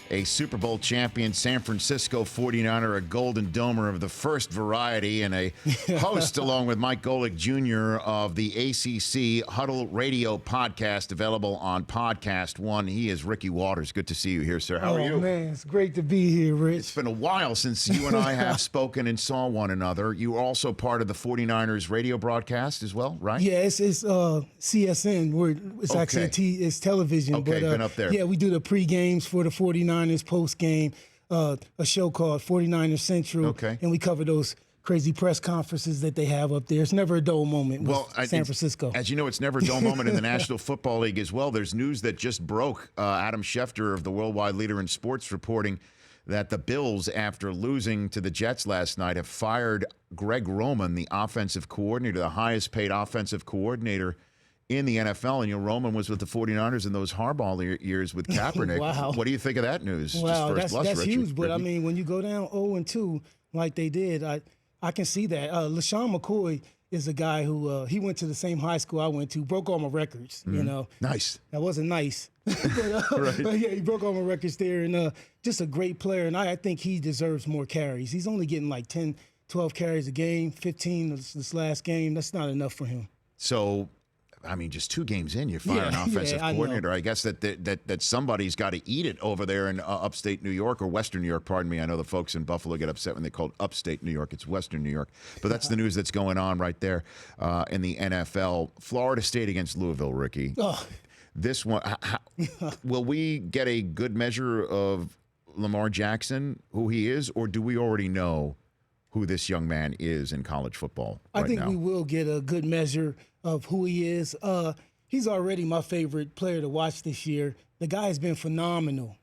a Super Bowl champion San Francisco 49er, a Golden Domer of the first variety, and a host along with Mike Golick Jr. of the ACC Huddle Radio podcast, available on Podcast One. He is Ricky Waters. Good to see you here, sir. How are you? Oh, man, it's great to be here, Rich. It's been a while since you and I have spoken and saw one another. You were also part of the 49ers radio broadcast as well, right? Yeah, it's CSN. It's actually it's television. Okay, but, been up there. Yeah, we do the pre-games for the 49ers, post-game, a show called 49ers Central. Okay. And we cover those crazy press conferences that they have up there. It's never a dull moment with San Francisco. As you know, it's never a dull moment in the National Football League as well. There's news that just broke. Adam Schefter of the Worldwide Leader in Sports reporting that the Bills, after losing to the Jets last night, have fired Greg Roman, the offensive coordinator, the highest paid offensive coordinator in the NFL. And, Roman was with the 49ers in those Harbaugh years with Kaepernick. Wow. What do you think of that news? Wow, Just first that's Ricky. huge. But, I mean, when you go down 0-2 like they did, I can see that. LaShawn McCoy is a guy who he went to the same high school I went to, broke all my records, Nice. That wasn't nice. but, Right. but, yeah, he broke all my records there. And just a great player. And I think he deserves more carries. He's only getting like 10, 12 carries a game, 15 this last game. That's not enough for him. So, I mean, just 2 games in, you fire an offensive coordinator. I guess that somebody's got to eat it over there in upstate New York, or Western New York, pardon me. I know the folks in Buffalo get upset when they call it upstate New York. It's Western New York. But that's the news that's going on right there in the NFL. Florida State against Louisville, Ricky. Oh. This one, will we get a good measure of Lamar Jackson, who he is, or do we already know who this young man is in college football right I think now? we will get a good measure of who he is. He's already my favorite player to watch this year. The guy has been phenomenal,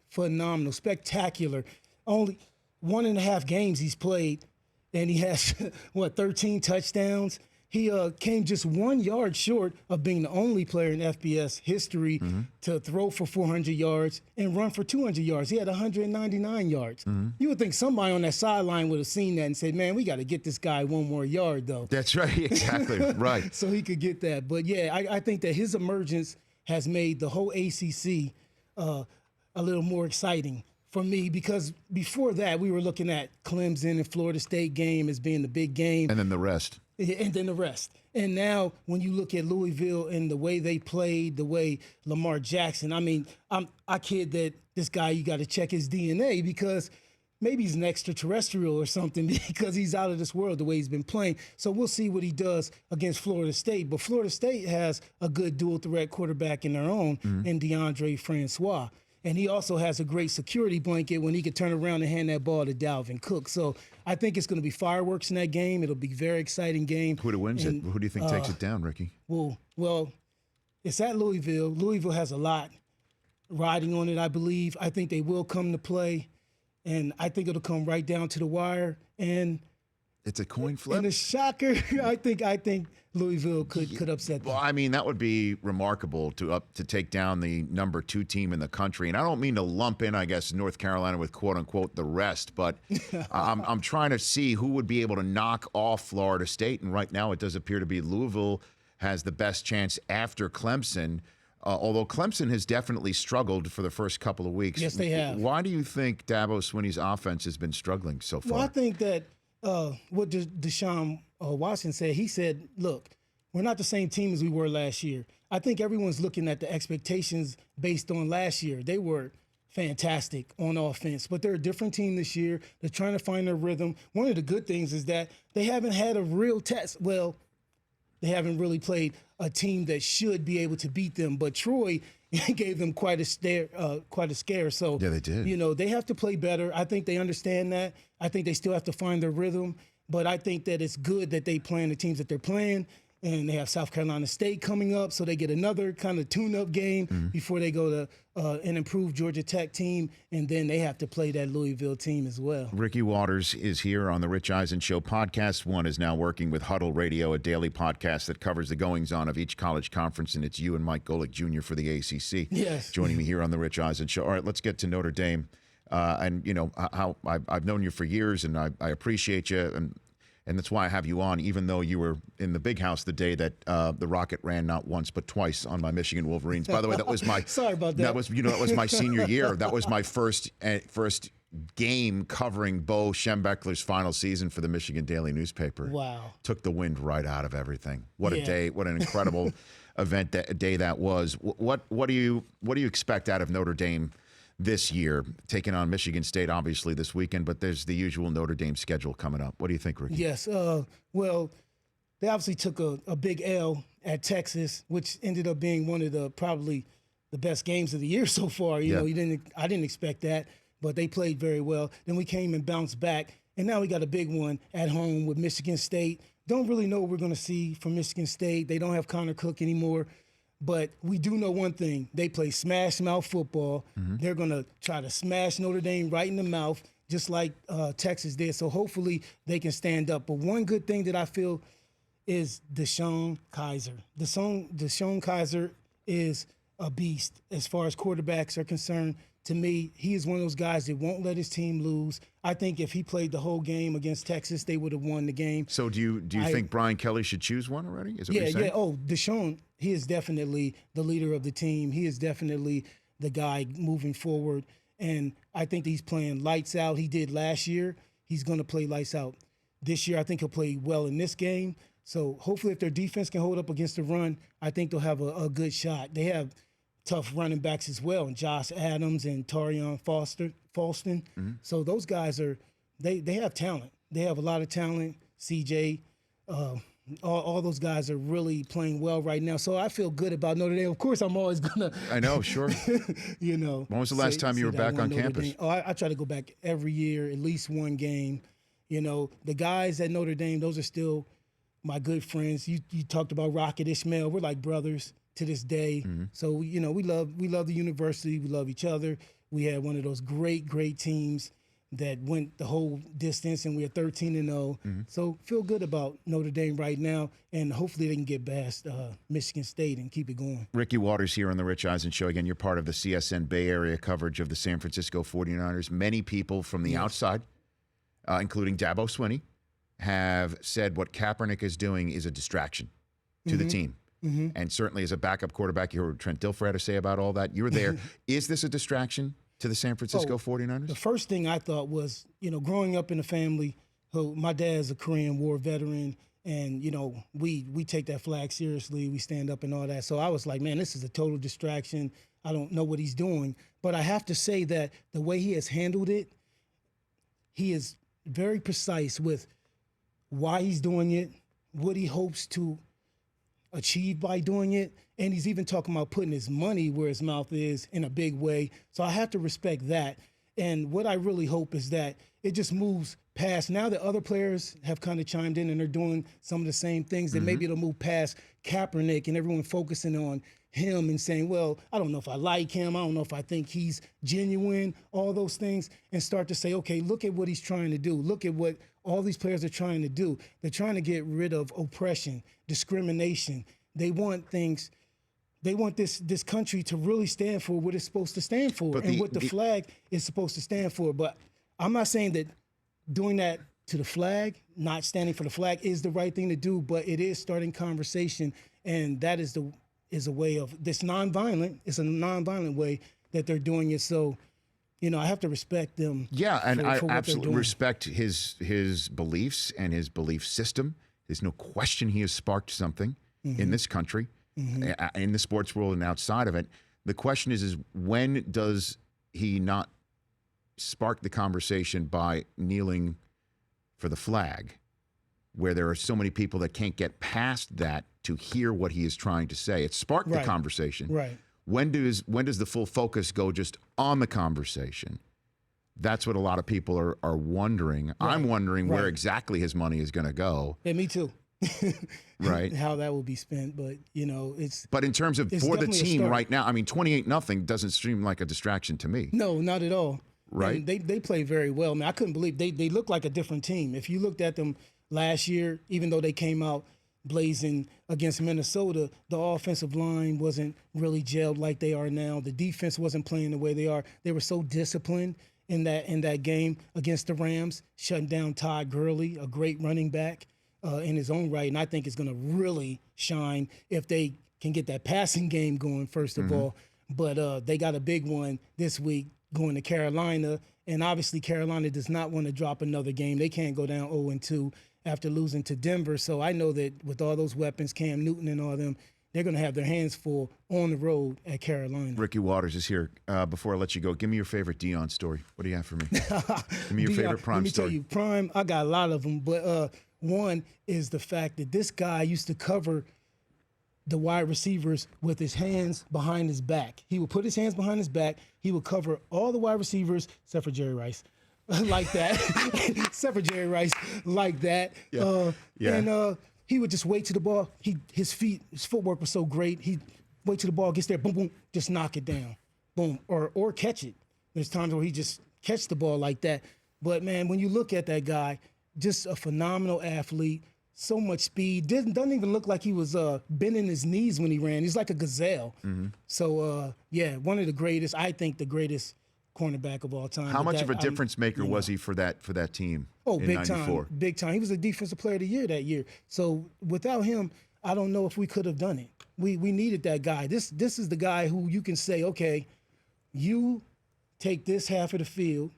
spectacular. Only 1.5 games he's played, and he has, 13 touchdowns. He came just 1 yard short of being the only player in FBS history to throw for 400 yards and run for 200 yards. He had 199 yards. You would think somebody on that sideline would have seen that and said, man, we got to get this guy 1 more yard, though. That's right, exactly, right. So he could get that. But, yeah, I think that his emergence has made the whole ACC a little more exciting for me, because before that we were looking at Clemson and Florida State game as being the big game. And then the rest. And then the rest. And now when you look at Louisville and the way they played, the way Lamar Jackson, I mean, I kid that this guy, you got to check his DNA, because maybe he's an extraterrestrial or something, because he's out of this world the way he's been playing. So we'll see what he does against Florida State. But Florida State has a good dual threat quarterback in their own, in DeAndre Francois. And he also has a great security blanket when he could turn around and hand that ball to Dalvin Cook. So I think it's going to be fireworks in that game. It'll be a very exciting game. Who wins it? Who do you think takes it down, Ricky? Well, it's at Louisville. Louisville has a lot riding on it, I believe. I think they will come to play, and I think it'll come right down to the wire. And it's a coin flip. And a shocker, I think Louisville could upset them. Well, I mean, that would be remarkable to take down the number 2 team in the country. And I don't mean to lump in, I guess, North Carolina with quote unquote the rest, but I'm trying to see who would be able to knock off Florida State. And right now, it does appear to be Louisville has the best chance after Clemson. Although Clemson has definitely struggled for the first couple of weeks. Yes, they have. Why do you think Dabo Swinney's offense has been struggling so far? Well, I think that what Deshaun Watson said, he said, look, we're not the same team as we were last year. I think everyone's looking at the expectations based on last year. They were fantastic on offense, but they're a different team this year. They're trying to find their rhythm. One of the good things is that they haven't had a real test. Well, they haven't really played a team that should be able to beat them, but Troy gave them quite a scare. So yeah, they did. They have to play better. I think they understand that. I think they still have to find their rhythm, but I think that it's good that they playing the teams that they're playing. And they have South Carolina State coming up, so they get another kind of tune-up game before they go to an improved Georgia Tech team, and then they have to play that Louisville team as well. Ricky Waters is here on the Rich Eisen Show. Podcast One is now working with Huddle Radio, a daily podcast that covers the goings-on of each college conference, and it's you and Mike Golick Jr. for the ACC. Yes. Joining me here on the Rich Eisen Show. All right, let's get to Notre Dame. And, how I've known you for years, and I appreciate you. And And that's why I have you on, even though you were in the big house the day that the Rocket ran not once but twice on my Michigan Wolverines. By the way, that was my sorry about that. That was my senior year. That was my first game covering Bo Schembechler's final season for the Michigan Daily newspaper. Wow. Took the wind right out of everything. What a day! What an incredible day that was. What do you expect out of Notre Dame this year, taking on Michigan State, obviously, this weekend, but there's the usual Notre Dame schedule coming up. What do you think, Ricky? Yes. Well, they obviously took a big L at Texas, which ended up being one of the probably the best games of the year so far. You know, I didn't expect that, but they played very well. Then we came and bounced back, and now we got a big one at home with Michigan State. Don't really know what we're going to see from Michigan State. They don't have Connor Cook anymore. But we do know one thing. They play smash-mouth football. Mm-hmm. They're going to try to smash Notre Dame right in the mouth, just like Texas did. So hopefully they can stand up. But one good thing that I feel is Deshaun Kaiser. Deshaun Kaiser is a beast as far as quarterbacks are concerned. To me, he is one of those guys that won't let his team lose. I think if he played the whole game against Texas, they would have won the game. So do you think Brian Kelly should choose one already? Is it what you're saying? Yeah. Oh, Deshaun, he is definitely the leader of the team. He is definitely the guy moving forward. And I think he's playing lights out. He did last year. He's going to play lights out this year. I think he'll play well in this game. So hopefully if their defense can hold up against the run, I think they'll have a good shot. They have tough running backs as well, and Josh Adams and Tarion Falston. Mm-hmm. So those guys they have talent. They have a lot of talent. CJ, all those guys are really playing well right now. So I feel good about Notre Dame. Of course, I'm always gonna. I know, sure. When was the last time you were back on campus? Oh, I try to go back every year, at least one game. The guys at Notre Dame, those are still my good friends. You talked about Rocket Ishmael. We're like brothers to this day. Mm-hmm. So, we love the university. We love each other. We had one of those great teams that went the whole distance, and we are 13-0. Mm-hmm. So feel good about Notre Dame right now, and hopefully they can get past Michigan State and keep it going. Ricky Waters here on the Rich Eisen Show. Again, you're part of the CSN Bay Area coverage of the San Francisco 49ers. Many people from the outside, including Dabo Swinney, have said what Kaepernick is doing is a distraction to the team. Mm-hmm. And certainly as a backup quarterback, you heard what Trent Dilfer had to say about all that. You were there. Is this a distraction to the San Francisco 49ers? The first thing I thought was, growing up in a family, my dad's a Korean War veteran, and, we take that flag seriously. We stand up and all that. So I was like, man, this is a total distraction. I don't know what he's doing. But I have to say that the way he has handled it, he is very precise with why he's doing it, what he hopes to achieve by doing it, and he's even talking about putting his money where his mouth is in a big way. So I have to respect that. And what I really hope is that it just moves past. Now that other players have kind of chimed in and they're doing some of the same things, that maybe it'll move past Kaepernick and everyone focusing on him and saying, well, I don't know if I like him. I don't know if I think he's genuine, all those things, and start to say, okay, look at what he's trying to do. Look at what all these players are trying to do. They're trying to get rid of oppression, discrimination. They want things. They want this country to really stand for what it's supposed to stand for and what the flag is supposed to stand for. But I'm not saying that doing that to the flag, not standing for the flag, is the right thing to do, but it is starting conversation, and that is a way of this nonviolent. It's a nonviolent way that they're doing it. So, I have to respect them. Yeah, and I absolutely respect his beliefs and his belief system. There's no question he has sparked something in this country, in the sports world and outside of it. The question is when does he not spark the conversation by kneeling for the flag, where there are so many people that can't get past that to hear what he is trying to say? It sparked the conversation. Right. When does the full focus go just on the conversation? That's what a lot of people are wondering. Right. I'm wondering where exactly his money is going to go. Yeah, me too. Right. How that will be spent, but it's. But in terms of for the team right now, 28-0 doesn't seem like a distraction to me. No, not at all. Right. And they play very well. I mean, I couldn't believe they look like a different team. If you looked at them last year, even though they came out blazing against Minnesota, the offensive line wasn't really gelled like they are now. The defense wasn't playing the way they are. They were so disciplined, in that game against the Rams, shutting down Todd Gurley, a great running back in his own right. And I think it's going to really shine if they can get that passing game going, first of all. But they got a big one this week going to Carolina. And obviously Carolina does not want to drop another game. They can't go down 0-2 after losing to Denver. So I know that with all those weapons, Cam Newton and all them, they're going to have their hands full on the road at Carolina. Ricky Waters is here. Before I let you go, give me your favorite Deion story. What do you have for me? Give me your favorite Prime story. Let me tell you, Prime, I got a lot of them. But one is the fact that this guy used to cover the wide receivers with his hands behind his back. He would put his hands behind his back. He would cover all the wide receivers, except for Jerry Rice, like that. Except for Jerry Rice, like that. And he would just wait till the ball. His footwork was so great. He'd wait till the ball gets there, boom, boom, just knock it down, boom, or catch it. There's times where he just catch the ball like that. But man, when you look at that guy, just a phenomenal athlete. So much speed. Doesn't even look like he was bending his knees when he ran. He's like a gazelle. So, one of the greatest, I think the greatest cornerback of all time. How much of a difference maker was he for that team in big 94? Time. Big time. He was a defensive player of the year that year. So without him, I don't know if we could have done it. We needed that guy. This is the guy who you can say, okay, you take this half of the field.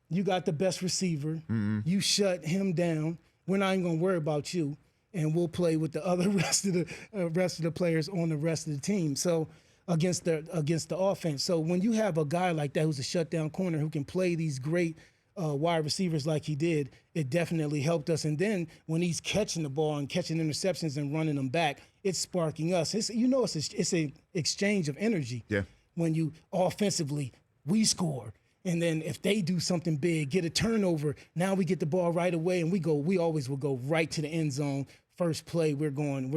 You got the best receiver. You shut him down. We're not even going to worry about you, and we'll play with the other rest of the players on the rest of the team. So against the offense. So when you have a guy like that who's a shutdown corner who can play these great wide receivers like he did, it definitely helped us. And then when he's catching the ball and catching interceptions and running them back, it's sparking us. It's an exchange of energy. Yeah. When you offensively, we score. And then if they do something big, get a turnover, now we get the ball right away, and we always will go right to the end zone. First play, we're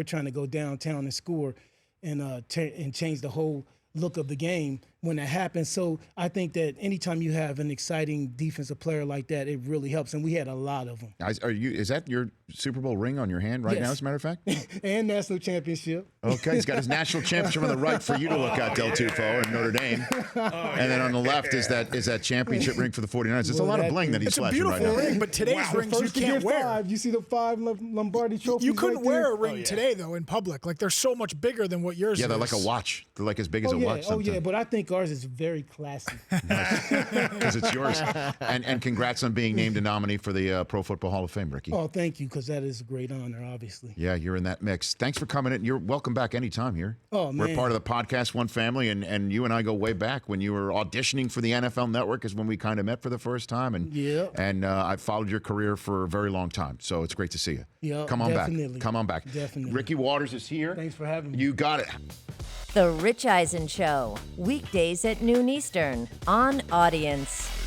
trying to go downtown and score and change the whole look of the game when that happens. So I think that anytime you have an exciting defensive player like that, it really helps. And we had a lot of them. Is that your Super Bowl ring on your hand right now, as a matter of fact? And national championship. Okay, he's got his national championship on the right for you to look at, Del Tufo and Notre Dame. And then on the left is that championship ring for the 49ers. It's a lot of bling that he's flashing right now. It's a beautiful ring, but today's rings you can't wear. 5. You see the 5 Lombardi trophies. You couldn't right wear a ring today, though, in public. Like, they're so much bigger than what yours is. Yeah, they're like a watch. They're like as big as a watch sometimes. Oh, yeah, but I think ours is very classy. Because it's yours. And congrats on being named a nominee for the Pro Football Hall of Fame, Ricky. Oh, thank you, because that is a great honor, obviously. Yeah, you're in that mix. Thanks for coming in. You're welcome back anytime here. Oh, man. We're part of the podcast One Family, and you and I go way back. When you were auditioning for the NFL Network is when we kind of met for the first time. And I've followed your career for a very long time, so it's great to see you. Yeah, Come on definitely. back. Come on back. Definitely. Ricky Waters is here. Thanks for having me. You got it. The Rich Eisen Show, weekdays at noon Eastern on Audience.